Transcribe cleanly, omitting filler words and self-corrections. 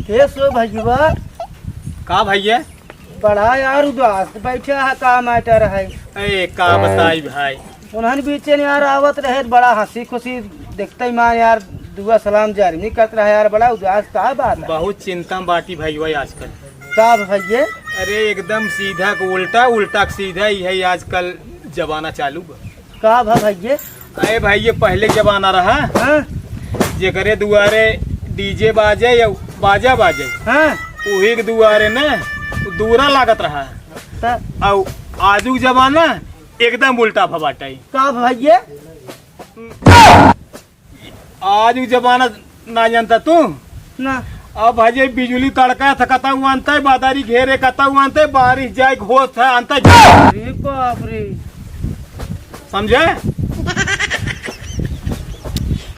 हे सो भैया का भैया? बड़ा यार उदास बैठे है का मैटर है। ए का बताई भाई, उन्हन बीचे ने यार आवत रहे बड़ा हंसी खुशी देखते ही मां यार दुआ सलाम जारी नहीं करत रहा यार, बड़ा उदास का बात है। बहुत चिंता में बाटी भाई आजकल। का भैया? अरे एकदम सीधा को उल्टा, उल्टा को सीधा ही है आजकल जमाना चालू बा। का भैया? अरे भाई पहले जमाना रहा हाँ जेकरे दुआरे डीजे बाजे या बाजा बाजे हाँ वही के दुआरे न दूरा लागत रहा। त- और आजू जमाना एकदम उल्टा भबाटाई। का भैया? आज जमाना ना जानता तू। ना अब भाई बिजली तड़का था कता हुआ अंत बादारी घेरे कता हुआ अंत बारिश जाए घोष था अंत अरे बाप रे। समझे?